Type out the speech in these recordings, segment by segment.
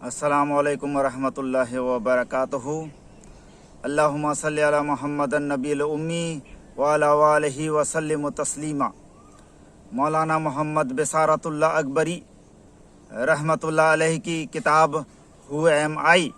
अस्सलामु अलैकुम वरहमतुल्लाहि वबरकातुहू। अल्लाहुम्मा सल्ली अला मुहम्मदन नबील उम्मी व अला आलिहि व सल्लिम तस्लीमा। मौलाना मोहम्मद बिसारतुल्लाह अकबरी रहमतुल्लाह अलैहि की किताब हु एम आई,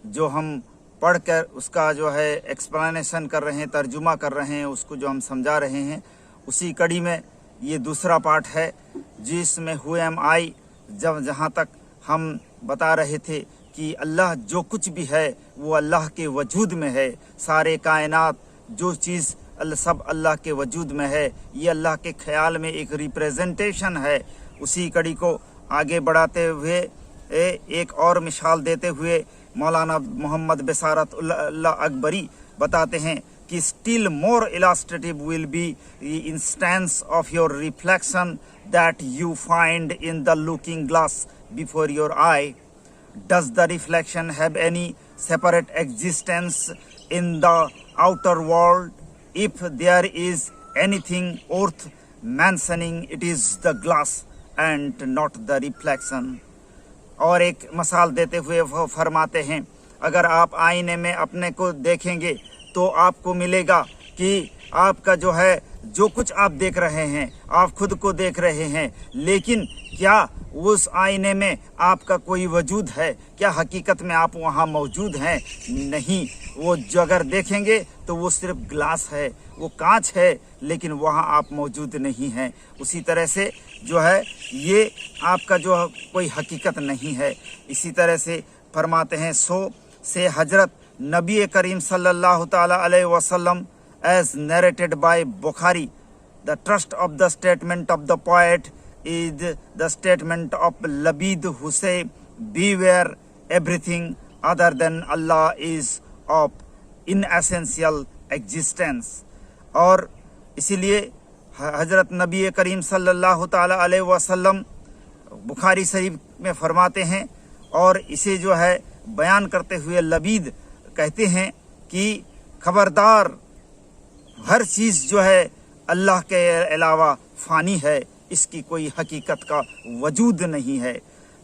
जो हम पढ़ कर उसका जो है एक्सप्लेनेशन कर रहे हैं, तर्जुमा कर रहे हैं, उसको जो हम समझा रहे हैं, उसी कड़ी में ये दूसरा पार्ट है, जिसमें हु एम आई जहाँ तक हम बता रहे थे कि अल्लाह जो कुछ भी है वो अल्लाह के वजूद में है। सारे कायनात जो चीज़ सब अल्लाह के वजूद में है, ये अल्लाह के ख्याल में एक रिप्रेजेंटेशन है। उसी कड़ी को आगे बढ़ाते हुए एक और मिसाल देते हुए मौलाना मोहम्मद बिसारतुल्लाह अकबरी बताते हैं कि still more illustrative will be instance of your reflection that you find in the looking glass before your eye. Does the reflection have any separate existence in the outer world? If there is anything worth mentioning, it is the glass and not the reflection. और एक मिसाल देते हुए वो फरमाते हैं, अगर आप आईने में अपने को देखेंगे तो आपको मिलेगा कि आपका जो है जो कुछ आप देख रहे हैं, आप खुद को देख रहे हैं, लेकिन क्या उस आईने में आपका कोई वजूद है? क्या हकीकत में आप वहाँ मौजूद हैं? नहीं। वो जो अगर देखेंगे तो वो सिर्फ ग्लास है, वो कांच है, लेकिन वहाँ आप मौजूद नहीं हैं। उसी तरह से जो है ये आपका जो कोई हकीकत नहीं है। इसी तरह से फरमाते हैं, सो से हजरत नबी करीम सल्लल्लाहु ताला अलैहि वसल्लम as narrated by Bukhari, the trust of the statement of the poet is the statement of Labid who say, beware, everything other than Allah is of inessential existence. और इसीलिए हजरत नबी करीम सल्लल्लाहु ताला अलैहि वसल्लम बुखारी शरीफ में फरमाते हैं, और इसे जो है बयान करते हुए लबीद कहते हैं कि खबरदार, हर चीज़ जो है अल्लाह के अलावा फ़ानी है, इसकी कोई हकीकत का वजूद नहीं है।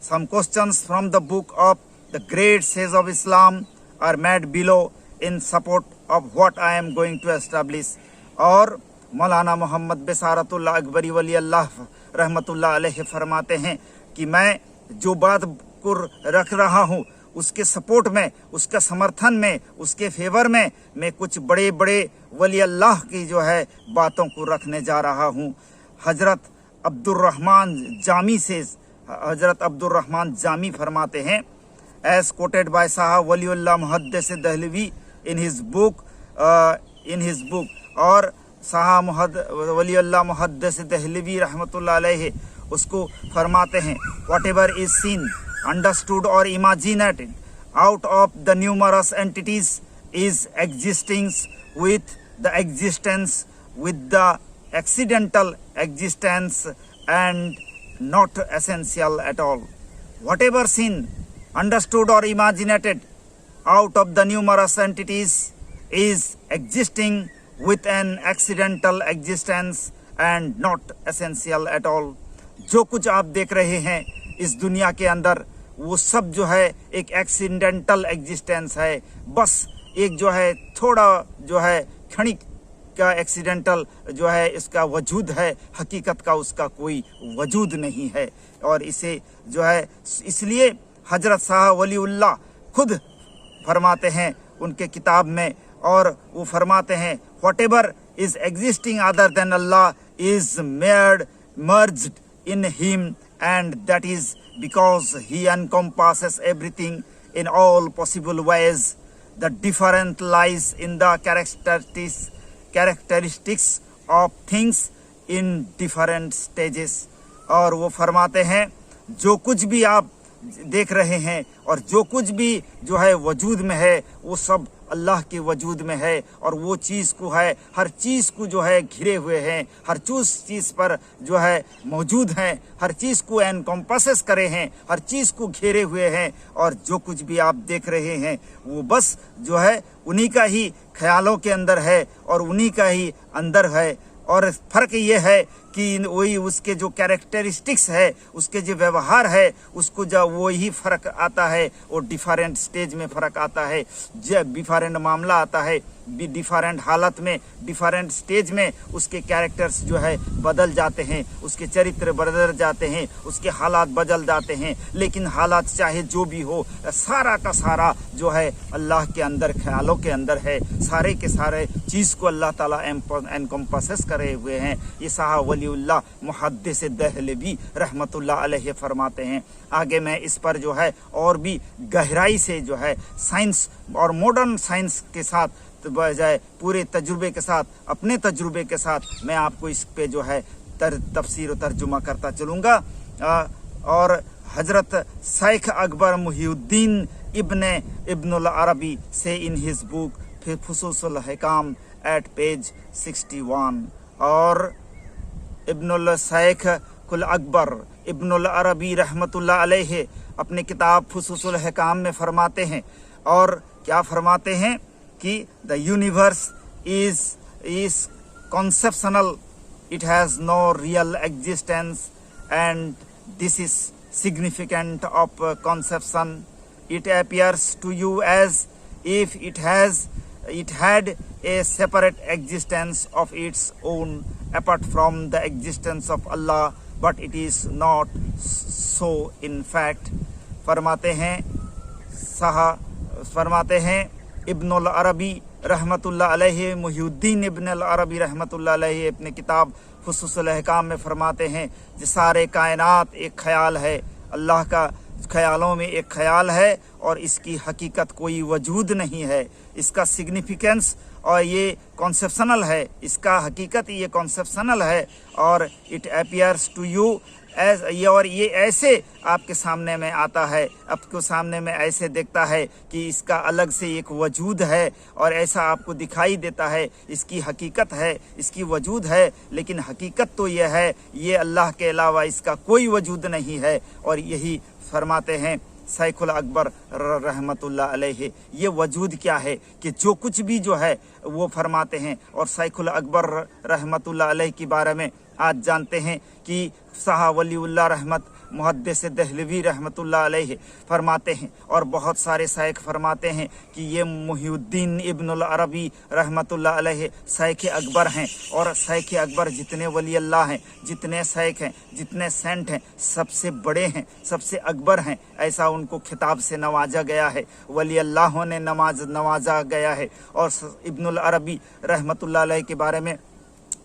Some questions from the book of the great sages of Islam are made below in support of what I am going to establish. और मौलाना मोहम्मद बिसारतुल्लाह अकबरी वली अल्लाह रहमतुल्लाह अलैहि फरमाते हैं कि मैं जो बात को रख रहा हूँ उसके सपोर्ट में, उसका समर्थन में, उसके फेवर में मैं कुछ बड़े बड़े वली अल्लाह की जो है बातों को रखने जा रहा हूँ। हजरत अब्दुर्रहमान जामी से हजरत अब्दुर्रहमान जामी फरमाते हैं, एज कोटेड बाय साहब वलीउल्लाह मुहद्दिस दहलवी इन हिज बुक, और साहब वलीउल्लाह मुहद्दिस दहलवी रहमतुल्लाह अलैहि उसको फरमाते हैं, what ever is seen, understood or imagined out of the numerous entities is existing with the existence, with the accidental existence, and not essential at all. Whatever seen, understood or imagined out of the numerous entities is existing with an accidental existence and not essential at all. जो कुछ आप देख रहे हैं इस दुनिया के अंदर, वो सब जो है एक एक्सीडेंटल एग्जिस्टेंस है। बस एक जो है थोड़ा जो है क्षणिक का एक्सीडेंटल जो है इसका वजूद है, हकीकत का उसका कोई वजूद नहीं है। और इसे जो है इसलिए हजरत साहब वलीउल्लाह खुद फरमाते हैं उनके किताब में, और वो फरमाते हैं, what ever is existing other than Allah is merged in him, and that is because he encompasses everything in all possible ways. The difference lies in the characteristics of things in different stages. और वो फरमाते हैं, जो कुछ भी आप देख रहे हैं और जो कुछ भी जो है वजूद में है वो सब अल्लाह के वजूद में है, और वो चीज़ को है, हर चीज़ को जो है घिरे हुए हैं, हर चीज़ पर जो है मौजूद हैं, हर चीज़ को एनकम्पासेस करे हैं, हर चीज़ को घेरे हुए हैं, और जो कुछ भी आप देख रहे हैं वो बस जो है उन्हीं का ही ख्यालों के अंदर है और उन्हीं का ही अंदर है। और फ़र्क ये है कि वही उसके जो कैरेक्टरिस्टिक्स है, उसके जो व्यवहार है, उसको जब वही फ़र्क आता है, वो डिफरेंट स्टेज में फ़र्क आता है, जब डिफरेंट मामला आता है, डिफरेंट हालत में, डिफरेंट स्टेज में उसके कैरेक्टर्स जो है बदल जाते हैं, उसके चरित्र बदल जाते हैं, उसके हालात बदल जाते हैं। लेकिन हालात चाहे जो भी हो, सारा का सारा जो है अल्लाह के अंदर, ख्यालों के अंदर है। सारे के सारे चीज़ को अल्लाह ताला एनकम्पसेस करे हुए हैं। ये साहब वलीउल्लाह मुहद्दिस दहलवी रहमतुल्लाह अलैहि फरमाते हैं। आगे मैं इस पर जो है और भी गहराई से जो है साइंस और मॉडर्न साइंस के साथ बजाय पूरे तजुर्बे के साथ, अपने तजुर्बे के साथ मैं आपको इस पे जो है तफसीर और तर्जुमा करता चलूँगा। और हजरत शेख अकबर मुहिउद्दीन इब्नुल अरबी से in his book Fususul Hikam at page 61, और इब्नुल शेख कुल अकबर इब्नुल अरबी रहमतुल्लाह अलैहि अपने किताब फुसूसुल हिकाम में फरमाते हैं, और क्या फरमाते हैं कि the universe is conceptual, it has no real existence, and this is significant of conception. It appears to you as if it had a separate existence of its own apart from the existence of Allah, but it is not so in fact. फरमाते हैं Ibnul अरबी रहमतुल्लाह अलैहि, Mohiuddin Ibnul अरबी रहमतुल्लाह अलैहि अपने किताब फुसूसुल हिकाम में फरमाते हैं कि सारे कायनात एक ख्याल है, अल्लाह का ख्यालों में एक ख्याल है और इसकी हकीकत कोई वजूद नहीं है। इसका सिग्निफिकेंस और ये कॉन्सेप्शनल है, इसका हकीकत ये कॉन्सेप्शनल है, और it appears to you as, और ये ऐसे आपके सामने में आता है, आपको सामने में ऐसे देखता है कि इसका अलग से एक वजूद है, और ऐसा आपको दिखाई देता है। इसकी हकीकत है, इसकी वजूद है, लेकिन हकीकत तो ये है, ये अल्लाह के अलावा इसका कोई वजूद नहीं है। और यही फरमाते हैं शेखुल अकबर रहमतुल्लाह अलैहि। ये वजूद क्या है कि जो कुछ भी जो है वो फरमाते हैं। और शेखुल अकबर रहमतुल्लाह अलैहि के बारे में आज जानते हैं कि साहब वलीउल्लाह रहमत मुहद्दिस दहलवी रहमतुल्लाह अलैहि फरमाते हैं, और बहुत सारे शेख फरमाते हैं कि ये मुहिउद्दीन इब्नुल अरबी रहमतुल्लाह अलैहि शेख अकबर हैं। और शेख अकबर जितने वली अल्लाह हैं, जितने शेख हैं, जितने सेंट हैं, सबसे बड़े हैं, सबसे अकबर हैं, ऐसा उनको खिताब से नवाजा गया है, वली अल्लाहों ने नवाजा गया है। और इब्नुल अरबी रहमतुल्लाह अलैहि के बारे में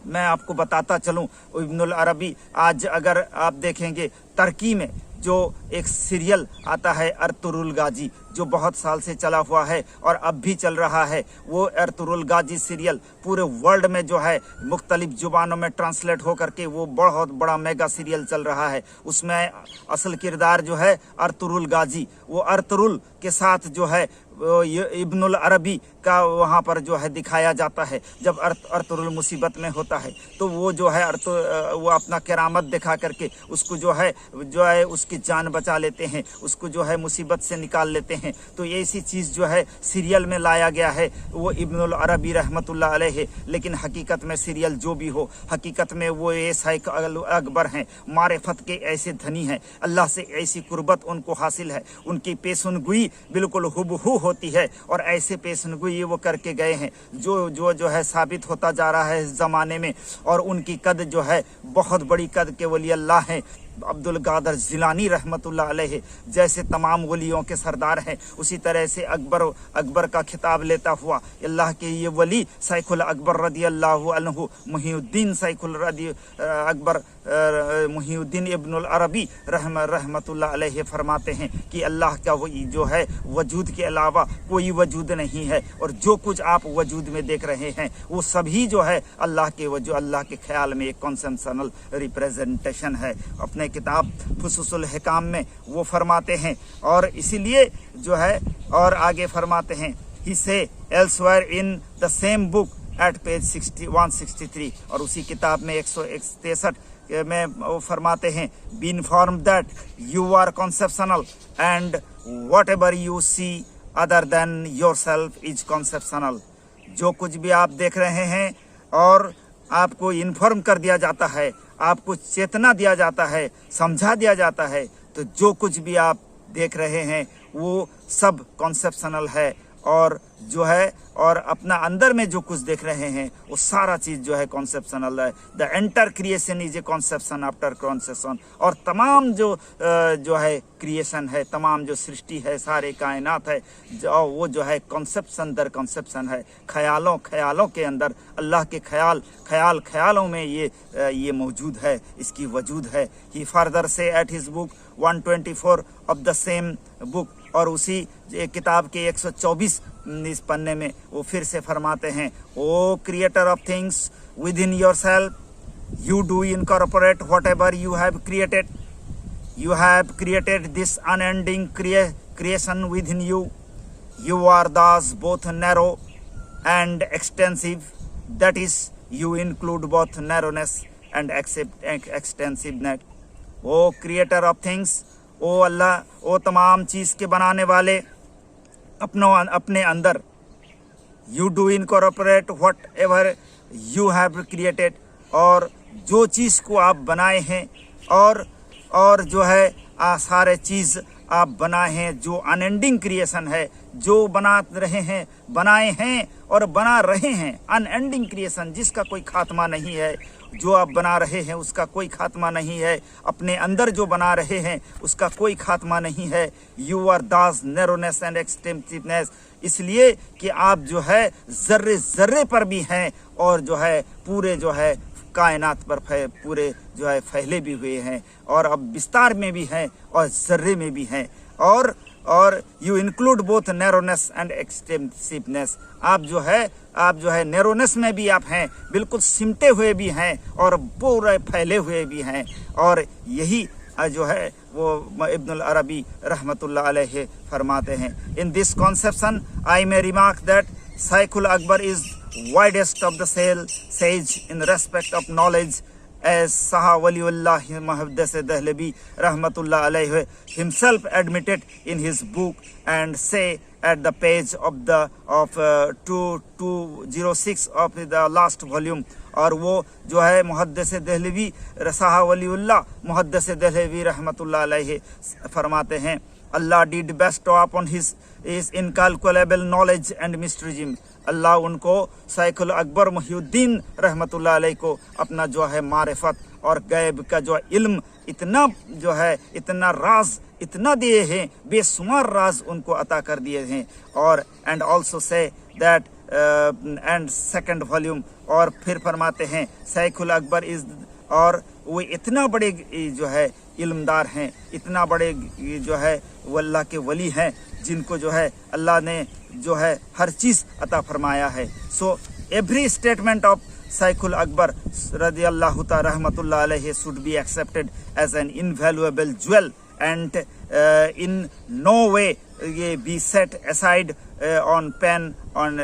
मैं आपको बताता चलूं, इब्नुल अरबी आज अगर आप देखेंगे टर्की में जो एक सीरियल आता है अर्तुरुल गाजी, जो बहुत साल से चला हुआ है और अब भी चल रहा है, वो अर्तुरुल गाजी सीरियल पूरे वर्ल्ड में जो है मुख्तलिफ ज़ुबानों में ट्रांसलेट हो करके वो बहुत बड़ा मेगा सीरियल चल रहा है। उसमें असल किरदार जो है अर्तुरुल गाजी, वो अर्तुरुल के साथ जो है इब्नुल अरबी का वहाँ पर जो है दिखाया जाता है। जब अर्तुरुल मुसीबत में होता है तो वो जो है वो अपना करामत दिखा करके उसको जो है उसकी जान बचा लेते हैं, उसको जो है मुसीबत से निकाल लेते हैं। तो ऐसी चीज़ जो है सीरियल में लाया गया है वो इब्नुल अरबी रहमतुल्लाह अलैहि। लेकिन हकीकत में सीरियल जो भी हो, हकीकत में वो ये शेख अकबर हैं, मारिफत के ऐसे धनी हैं, अल्लाह से ऐसी कुर्बत उनको हासिल है, उनकी पेशनगोई बिल्कुल हुबहू होती है, और ऐसे पेशनगोई वो करके गए हैं जो है साबित होता जा रहा है इस ज़माने में। और उनकी कद जो है बहुत बड़ी कद के वली अल्लाह हैं। अब्दुल कादर जिलानी रहमतुल्लाह अलैहि जैसे तमाम वलियों के सरदार हैं, उसी तरह से अकबर का खिताब लेता हुआ अल्लाह के ये वली शेखुल अकबर रदी अल्लाहु अन्हु मुहिउद्दीन शेखुल अकबर मुहिउद्दीन इब्नुल अरबी रहमतुल्लाह अलैहि फरमाते हैं कि अल्लाह का वही जो है वजूद के अलावा कोई वजूद नहीं है, और जो कुछ आप वजूद में देख रहे हैं वो सभी जो है अल्लाह के वजूद, अल्लाह के ख्याल में एक कॉन्सेप्शनल रिप्रेजेंटेशन है। अपने किताब फुसूसुल हिकाम में वो फरमाते हैं, और इसीलिए जो है और आगे फरमाते हैं he says elsewhere in the same book at page 163, और उसी किताब में 163 में वो फरमाते हैं be inform that you are conceptional and whatever you see other than yourself is conceptional. जो कुछ भी आप देख रहे हैं और आपको इन्फॉर्म कर दिया जाता है, आपको चेतना दिया जाता है, समझा दिया जाता है, तो जो कुछ भी आप देख रहे हैं वो सब कॉन्सेप्शनल है, और जो है और अपना अंदर में जो कुछ देख रहे हैं वो सारा चीज़ जो है कॉन्सेप्शनल है। The enter creation is a conception after conception, और तमाम जो है क्रिएशन है, तमाम जो सृष्टि है, सारे कायनात है, जो वो जो है कॉन्सेप्शन दर कॉन्सेप्शन है। ख्यालों के अंदर अल्लाह के ख्यालों में ये मौजूद है, इसकी वजूद है। ही फर्दर से at his book 124 of the same book, और उसी किताब के 124 इस पन्ने में वो फिर से फरमाते हैं, O creator of things within yourself, you do incorporate whatever you have created, you have created this unending creation within you. You are thus both narrow and extensive, that is, you include both narrowness and extensiveness. O creator of things, O अल्लाह, ओ तमाम चीज़ के बनाने वाले, अपने अंदर you do incorporate whatever you have created, और जो चीज़ को आप बनाए हैं और जो है सारे चीज़ आप बनाए हैं, जो अनएंडिंग क्रिएशन है, जो बनाए हैं और बना रहे हैं, अनएंडिंग क्रिएशन जिसका कोई खात्मा नहीं है, जो आप बना रहे हैं उसका कोई खात्मा नहीं है, अपने अंदर जो बना रहे हैं उसका कोई खात्मा नहीं है। You are thus narrowness and extensiveness, इसलिए कि आप जो है जर्रे जर्रे पर भी हैं, और जो है पूरे जो है कायनात पर पूरे जो है फैले भी हुए हैं, और अब विस्तार में भी हैं और जर्रे में भी हैं, और you include both narrowness and extensiveness, आप जो है नैरोनेस में भी आप हैं, बिल्कुल सिमटे हुए भी हैं और पूरे फैले हुए भी हैं। और यही जो है वो इब्नुल अरबी रहमतुल्लाह अलैहि फरमाते हैं, in this conception I may remark that Shaykhul Akbar is widest of the sage in respect of knowledge, as Saha Waliullah Muhaddis Dehlavi Rahmatullah alayhi himself admitted in his book, and say at the page of 206 of the last volume, और वो जो है मुहद्दिस देहलवी साहा वलीउल्लाह मुहद्दिस देहलवी रहमतुल्लाह अलैहि फरमाते हैं, Allah did bestow upon his incalculable knowledge and mysteryism. अल्लाह उनको शैखुल अकबर मुहिउद्दीन रहमतुल्लाह अलैहि को अपना जो है मारिफत और गैब का जो इल्म इतना राज इतना दिए हैं, बेशुमार राज उनको अता कर दिए हैं। और and also say that and second volume, और फिर फरमाते हैं शैखुल अकबर इज, और वो इतना बड़े जो है इल्मदार हैं, इतना बड़े जो है वो अल्लाह के वली हैं, जिनको जो है अल्लाह ने जो है हर चीज़ अता फरमाया है। सो एवरी स्टेटमेंट ऑफ शैखुल अकबर रज़ी अल्लाह तआला रहमतुल्लाह अलैहि should be accepted as an invaluable jewel, and in no way ये be set aside on pain on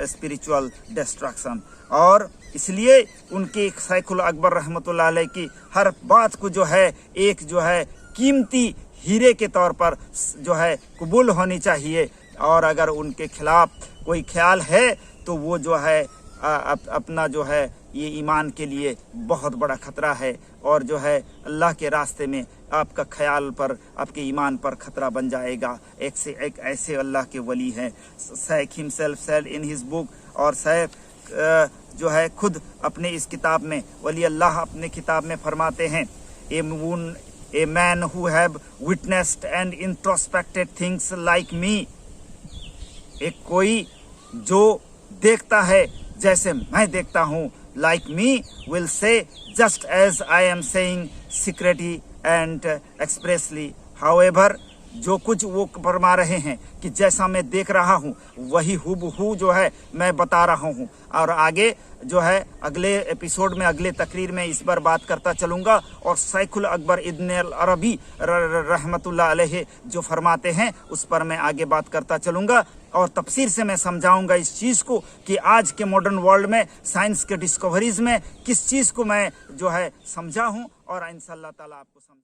spiritual destruction. और इसलिए उनके शैखुल अकबर रहमतुल्लाह अलैहि की हर बात को जो है एक जो है कीमती हीरे के तौर पर जो है कबूल होनी चाहिए, और अगर उनके खिलाफ कोई ख्याल है तो वो जो है अपना जो है ये ईमान के लिए बहुत बड़ा खतरा है, और जो है अल्लाह के रास्ते में आपका ख्याल पर, आपके ईमान पर खतरा बन जाएगा। एक से एक ऐसे अल्लाह के वली हैं। शैख himself said in his book, और शैख जो है खुद अपने इस किताब में, वली अल्लाह अपने किताब में फरमाते हैं, a man who have witnessed and introspected things like me, एक कोई जो देखता है जैसे मैं देखता हूँ, like me will say just as I am saying secretly and expressly, however जो कुछ वो फरमा रहे हैं कि जैसा मैं देख रहा हूँ वही हुबहू जो है मैं बता रहा हूँ। और आगे जो है अगले एपिसोड में, अगले तकरीर में इस बार बात करता चलूँगा, और शैखुल अकबर इब्न अरबी रहमतुल्लाह अलैहि जो फरमाते हैं उस पर मैं आगे बात करता चलूँगा, और तफसीर से मैं समझाऊंगा इस चीज़ को कि आज के मॉडर्न वर्ल्ड में साइंस के डिस्कवरीज में किस चीज़ को मैं जो है समझा हूँ, और इंशाअल्लाह ताला आपको समझा।